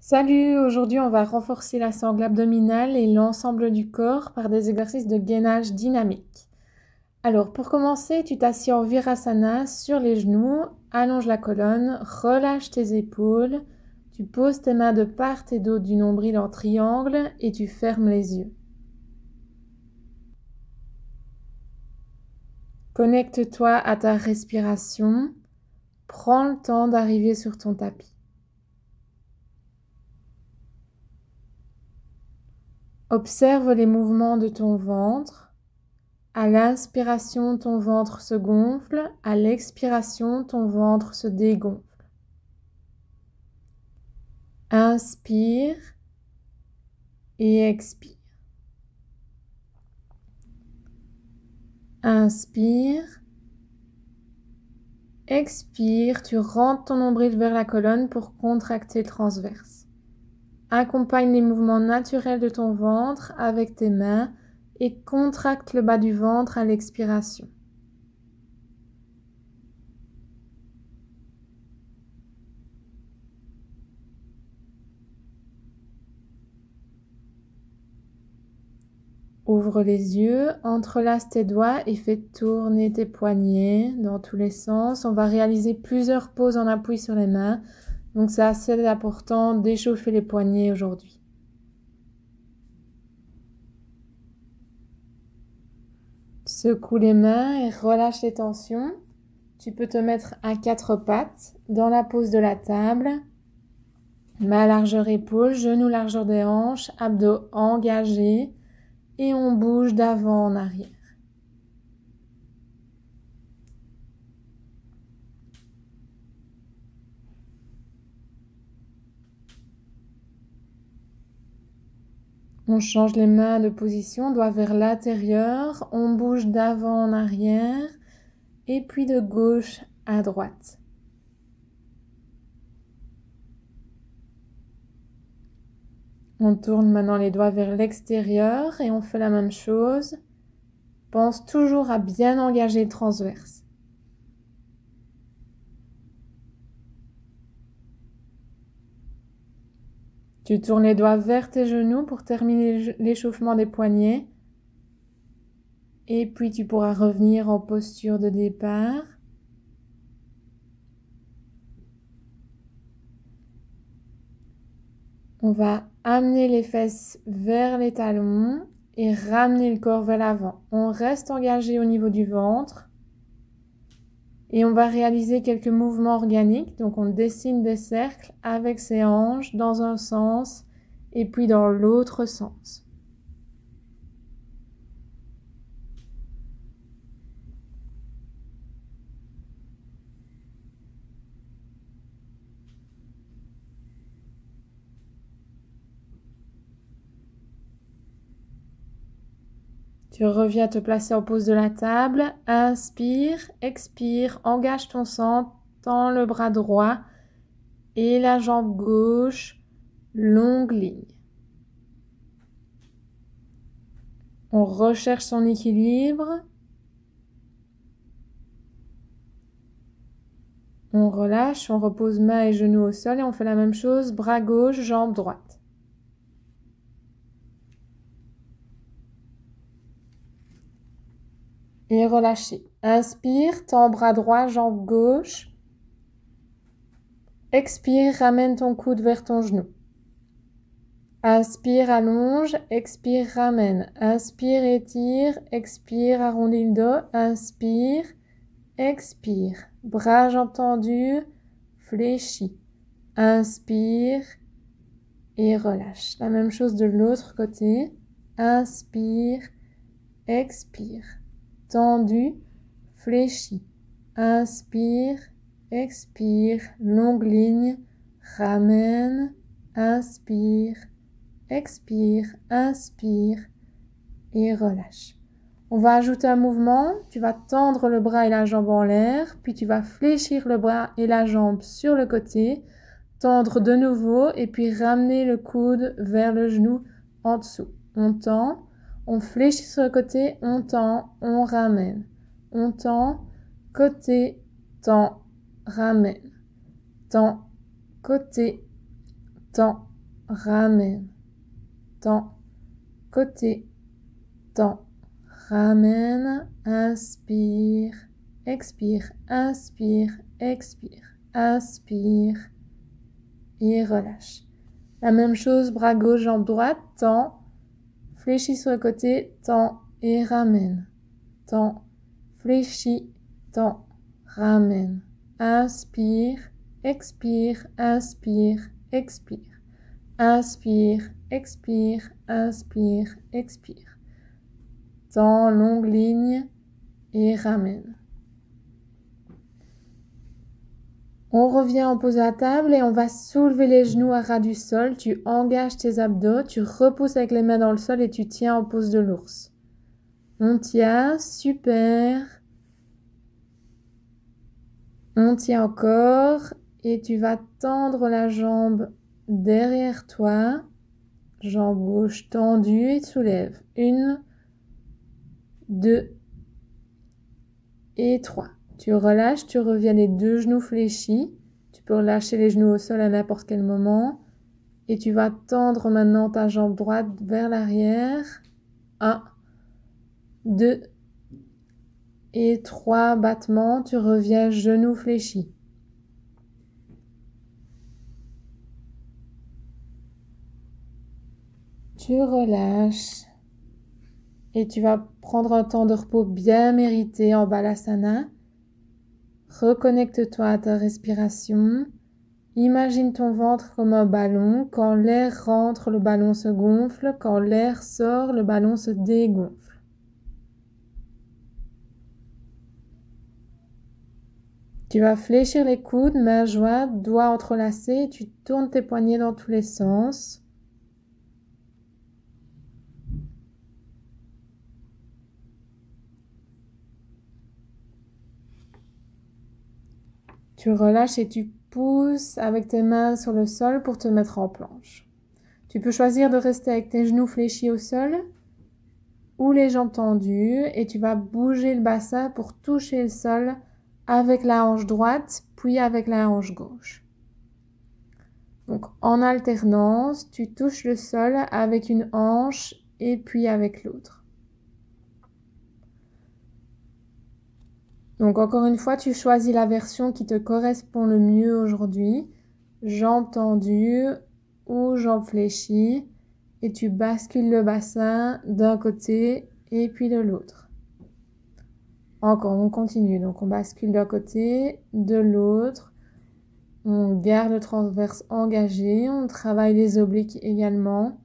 Salut, aujourd'hui on va renforcer la sangle abdominale et l'ensemble du corps par des exercices de gainage dynamique. Alors pour commencer, tu t'assieds en Virasana sur les genoux, allonge la colonne, relâche tes épaules, tu poses tes mains de part et d'autre du nombril en triangle et tu fermes les yeux. Connecte-toi à ta respiration, prends le temps d'arriver sur ton tapis. Observe les mouvements de ton ventre. À l'inspiration, ton ventre se gonfle. À l'expiration, ton ventre se dégonfle. Inspire et expire. Inspire. Expire. Tu rentres ton nombril vers la colonne pour contracter le transverse. Accompagne les mouvements naturels de ton ventre avec tes mains et contracte le bas du ventre à l'expiration. Ouvre les yeux, entrelace tes doigts et fais tourner tes poignets dans tous les sens. On va réaliser plusieurs pauses en appui sur les mains. Donc c'est assez important d'échauffer les poignets aujourd'hui. Secoue les mains et relâche les tensions. Tu peux te mettre à quatre pattes dans la pose de la table. Mains largeur épaules, genoux largeur des hanches, abdos engagés. Et on bouge d'avant en arrière. On change les mains de position, doigt vers l'intérieur, on bouge d'avant en arrière et puis de gauche à droite. On tourne maintenant les doigts vers l'extérieur et on fait la même chose. Pense toujours à bien engager le transverse. Tu tournes les doigts vers tes genoux pour terminer l'échauffement des poignets. Et puis tu pourras revenir en posture de départ. On va amener les fesses vers les talons et ramener le corps vers l'avant. On reste engagé au niveau du ventre. Et on va réaliser quelques mouvements organiques. Donc on dessine des cercles avec ses hanches dans un sens et puis dans l'autre sens. Tu reviens te placer en pose de la table. Inspire, expire, engage ton centre, tends le bras droit et la jambe gauche, longue ligne. On recherche son équilibre. On relâche, on repose mains et genoux au sol et on fait la même chose, bras gauche, jambe droite. Et relâchez. Inspire, tends bras droit, jambe gauche. Expire, ramène ton coude vers ton genou. Inspire, allonge. Expire, ramène. Inspire, étire. Expire, arrondis le dos. Inspire, expire. Bras jambes tendus, fléchis. Inspire et relâche. La même chose de l'autre côté. Inspire, expire. Tendu, fléchi. Inspire, expire, longue ligne, ramène, inspire, expire, inspire et relâche. On va ajouter un mouvement, tu vas tendre le bras et la jambe en l'air, puis tu vas fléchir le bras et la jambe sur le côté, tendre de nouveau et puis ramener le coude vers le genou en dessous. On tend. On fléchit sur le côté, on tend, on ramène. On tend, côté, tend, ramène. Tend, côté, tend, ramène, tends, côté, tends, ramène, inspire, expire, inspire, expire, inspire et relâche. La même chose, bras gauche, jambe droite, tends, fléchis sur le côté, tends et ramène, tends, fléchis, tends, ramène, inspire, expire, inspire, expire, inspire, expire, inspire, expire, tends, longue ligne et ramène. On revient en pose à table et on va soulever les genoux à ras du sol. Tu engages tes abdos, tu repousses avec les mains dans le sol et tu tiens en pose de l'ours. On tient, super. On tient encore et tu vas tendre la jambe derrière toi. Jambe gauche tendue et soulève. 1, 2 et 3. Tu relâches, tu reviens les deux genoux fléchis. Tu peux relâcher les genoux au sol à n'importe quel moment. Et tu vas tendre maintenant ta jambe droite vers l'arrière. 1, 2 et 3 battements. Tu reviens genoux fléchis. Tu relâches. Et tu vas prendre un temps de repos bien mérité en Balasana. Reconnecte-toi à ta respiration. Imagine ton ventre comme un ballon. Quand l'air rentre, le ballon se gonfle. Quand l'air sort, le ballon se dégonfle. Tu vas fléchir les coudes, mains jointes, doigts entrelacés. Et tu tournes tes poignets dans tous les sens. Tu relâches et tu pousses avec tes mains sur le sol pour te mettre en planche. Tu peux choisir de rester avec tes genoux fléchis au sol ou les jambes tendues et tu vas bouger le bassin pour toucher le sol avec la hanche droite puis avec la hanche gauche. Donc en alternance, tu touches le sol avec une hanche et puis avec l'autre. Donc encore une fois, tu choisis la version qui te correspond le mieux aujourd'hui. Jambes tendues ou jambes fléchies. Et tu bascules le bassin d'un côté et puis de l'autre. Encore, on continue. Donc on bascule d'un côté, de l'autre. On garde le transverse engagé. On travaille les obliques également.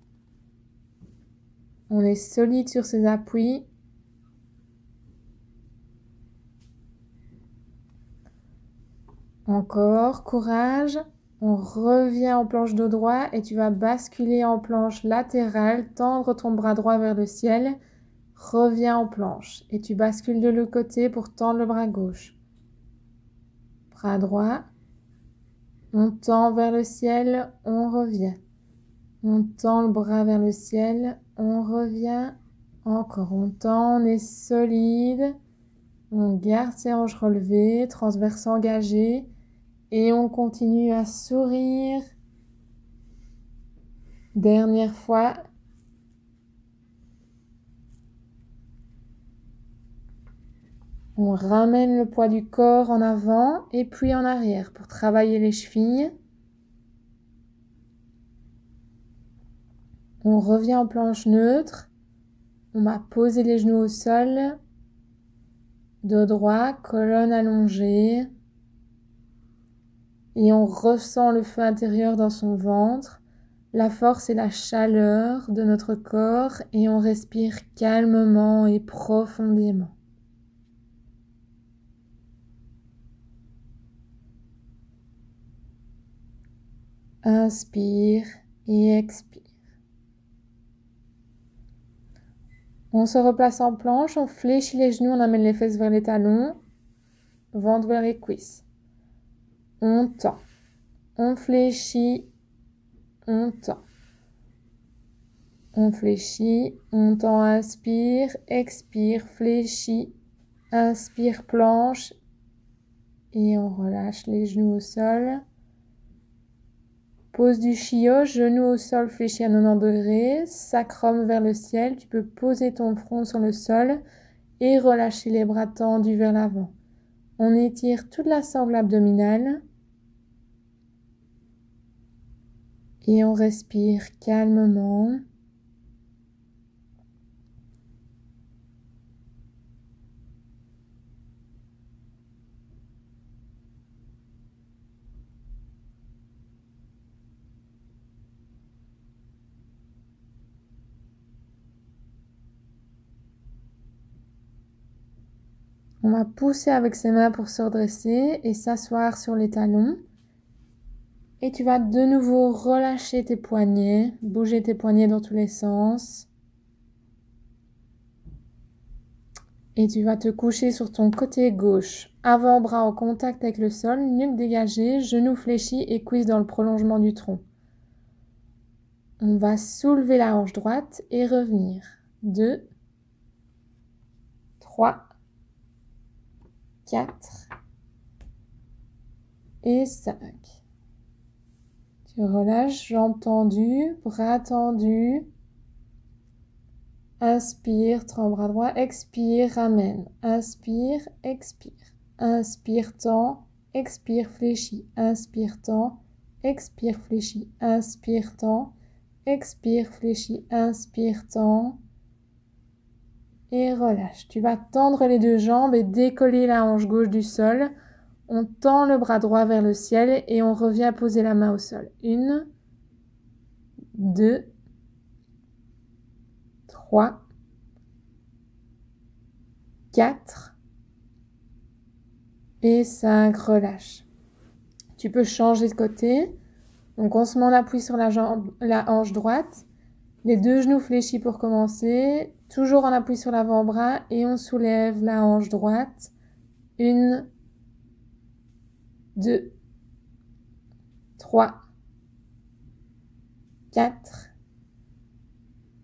On est solide sur ses appuis. Encore, courage. On revient en planche de droit et tu vas basculer en planche latérale, tendre ton bras droit vers le ciel. Reviens en planche et tu bascules de l'autre côté pour tendre le bras gauche. Bras droit. On tend vers le ciel, on revient. On tend le bras vers le ciel, on revient. Encore, on tend, on est solide. On garde ses hanches relevées, transverse engagé. Et on continue à sourire. Dernière fois. On ramène le poids du corps en avant et puis en arrière pour travailler les chevilles. On revient en planche neutre. On va poser les genoux au sol. Dos droit, colonne allongée. Et on ressent le feu intérieur dans son ventre, la force et la chaleur de notre corps et on respire calmement et profondément. Inspire et expire. On se replace en planche, on fléchit les genoux, on amène les fesses vers les talons, ventre vers les cuisses. On tend, on fléchit, on tend. On fléchit, on tend, inspire, expire, fléchit, inspire, planche et on relâche les genoux au sol. Pose du Shio, genou au sol fléchi à 90 degrés, sacrum vers le ciel. Tu peux poser ton front sur le sol et relâcher les bras tendus vers l'avant. On étire toute la sangle abdominale et on respire calmement. On va pousser avec ses mains pour se redresser et s'asseoir sur les talons. Et tu vas de nouveau relâcher tes poignets, bouger tes poignets dans tous les sens. Et tu vas te coucher sur ton côté gauche. Avant-bras en contact avec le sol, nuque dégagée, genoux fléchis et cuisses dans le prolongement du tronc. On va soulever la hanche droite et revenir. 2, 3, 4 et 5. Tu relâches, jambes tendues, bras tendus. Inspire, tends bras droit, expire, ramène. Inspire, expire. Inspire, tends, expire, fléchis. Inspire, tends, expire, fléchis. Inspire, tends, expire, fléchis. Inspire, tends. Et relâche. Tu vas tendre les deux jambes et décoller la hanche gauche du sol. On tend le bras droit vers le ciel et on revient poser la main au sol. 1, 2, 3, 4 et 5. Relâche. Tu peux changer de côté. Donc on se met en appui sur la hanche droite. Les deux genoux fléchis pour commencer. Toujours en appui sur l'avant-bras et on soulève la hanche droite. 1, 2, 3, 4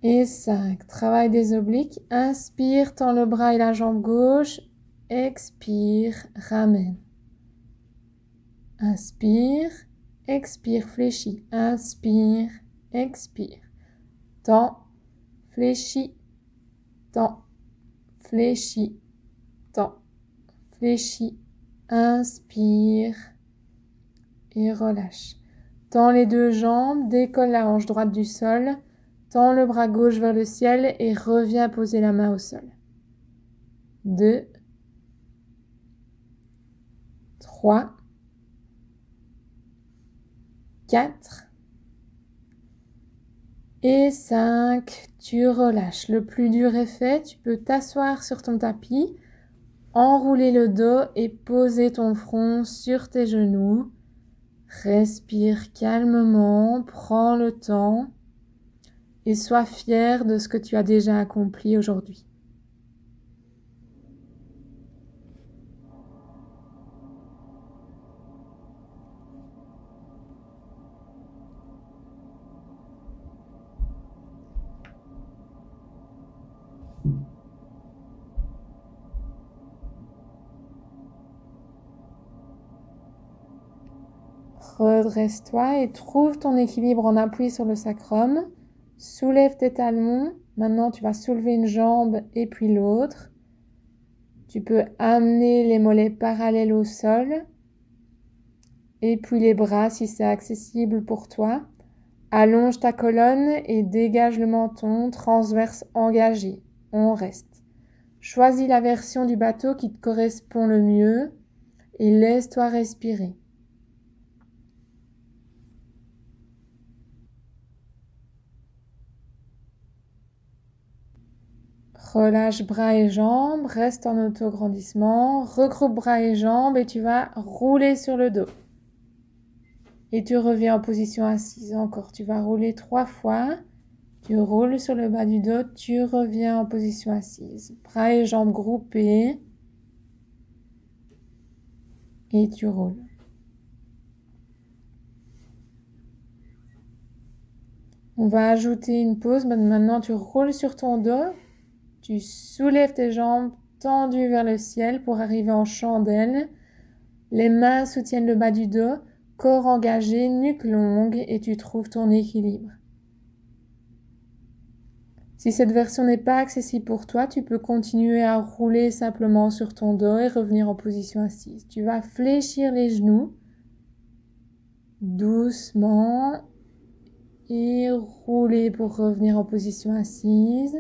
et 5. Travail des obliques. Inspire, tends le bras et la jambe gauche. Expire, ramène. Inspire, expire, fléchis. Inspire, expire. Tends, fléchis, tends, fléchis, tends, fléchis. Inspire et relâche. Tends les deux jambes, décolle la hanche droite du sol. Tends le bras gauche vers le ciel et reviens poser la main au sol. 2, 3, 4 et 5. Tu relâches. Le plus dur est fait. Tu peux t'asseoir sur ton tapis, enrouler le dos et poser ton front sur tes genoux. Respire calmement, prends le temps et sois fier de ce que tu as déjà accompli aujourd'hui. Redresse-toi et trouve ton équilibre en appui sur le sacrum. Soulève tes talons. Maintenant, tu vas soulever une jambe et puis l'autre. Tu peux amener les mollets parallèles au sol. Et puis les bras si c'est accessible pour toi. Allonge ta colonne et dégage le menton, transverse engagé. On reste. Choisis la version du bateau qui te correspond le mieux et laisse-toi respirer. Relâche bras et jambes, reste en auto-grandissement, regroupe bras et jambes et tu vas rouler sur le dos. Et tu reviens en position assise encore. Tu vas rouler 3 fois, tu roules sur le bas du dos, tu reviens en position assise. Bras et jambes groupés et tu roules. On va ajouter une pause. Maintenant, tu roules sur ton dos. Tu soulèves tes jambes tendues vers le ciel pour arriver en chandelle. Les mains soutiennent le bas du dos. corps engagé, nuque longue et tu trouves ton équilibre. Si cette version n'est pas accessible pour toi, tu peux continuer à rouler simplement sur ton dos et revenir en position assise. Tu vas fléchir les genoux doucement et rouler pour revenir en position assise.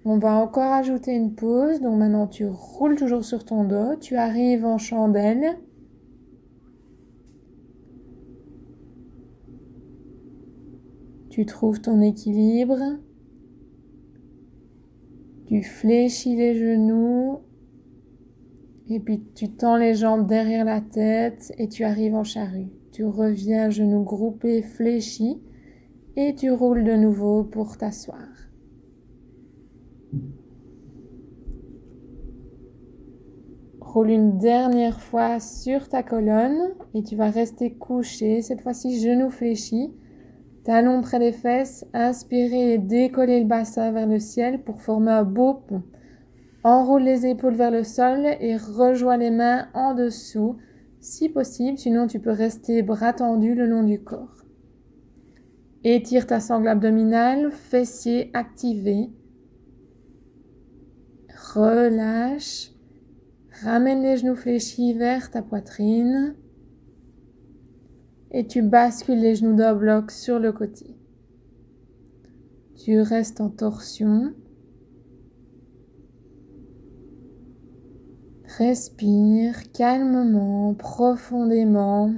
On va encore ajouter une pause. Donc maintenant, tu roules toujours sur ton dos. Tu arrives en chandelle. Tu trouves ton équilibre. Tu fléchis les genoux. Et puis tu tends les jambes derrière la tête et tu arrives en charrue. Tu reviens genoux groupés, fléchis. Et tu roules de nouveau pour t'asseoir. Roule une dernière fois sur ta colonne et tu vas rester couché. Cette fois-ci, genoux fléchis, talons près des fesses. Inspirez et décollez le bassin vers le ciel pour former un beau pont. Enroule les épaules vers le sol et rejoins les mains en dessous, si possible. Sinon, tu peux rester bras tendus le long du corps. Étire ta sangle abdominale, fessiers activés. Relâche. Ramène les genoux fléchis vers ta poitrine. Et tu bascules les genoux d'un bloc sur le côté. Tu restes en torsion. Respire calmement, profondément.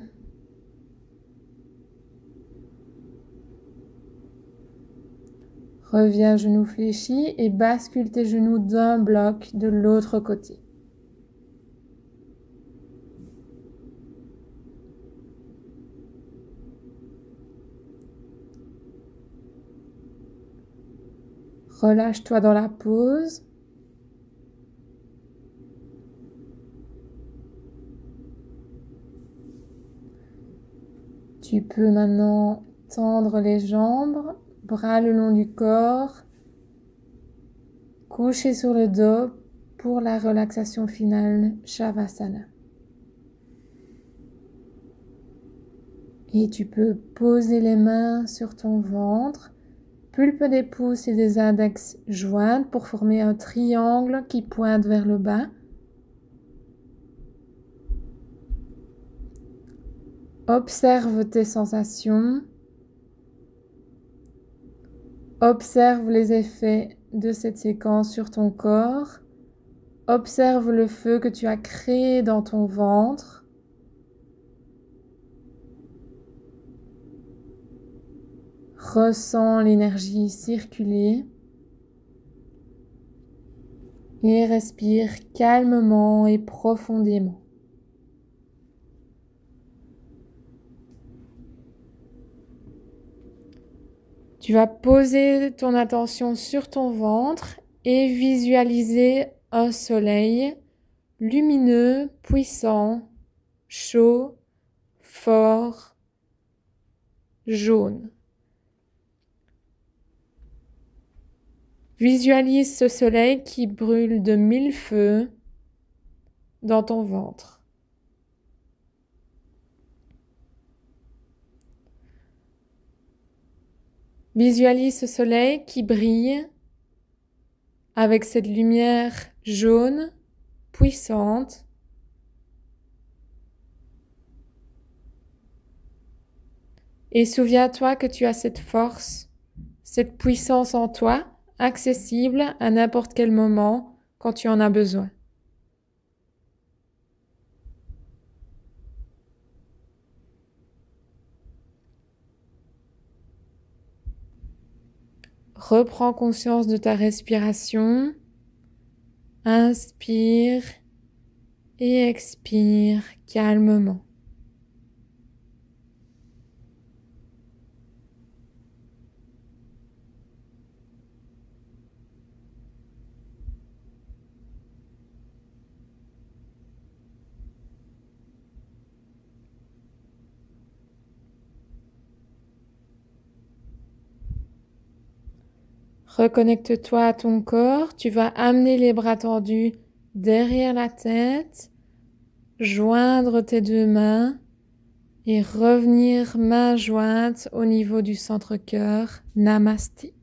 Reviens genoux fléchis et bascule tes genoux d'un bloc de l'autre côté. Relâche-toi dans la pause. Tu peux maintenant tendre les jambes, bras le long du corps, coucher sur le dos pour la relaxation finale Shavasana. Et tu peux poser les mains sur ton ventre, pulpe des pouces et des index joints pour former un triangle qui pointe vers le bas. Observe tes sensations. Observe les effets de cette séquence sur ton corps. Observe le feu que tu as créé dans ton ventre. Ressens l'énergie circuler. Et respire calmement et profondément. Tu vas poser ton attention sur ton ventre et visualiser un soleil lumineux, puissant, chaud, fort, jaune. Visualise ce soleil qui brûle de 1000 feux dans ton ventre. Visualise ce soleil qui brille avec cette lumière jaune, puissante. Et souviens-toi que tu as cette force, cette puissance en toi, accessible à n'importe quel moment quand tu en as besoin. Reprends conscience de ta respiration. Inspire et expire calmement. Reconnecte-toi à ton corps. Tu vas amener les bras tendus derrière la tête, joindre tes deux mains et revenir main jointe au niveau du centre cœur. Namasté.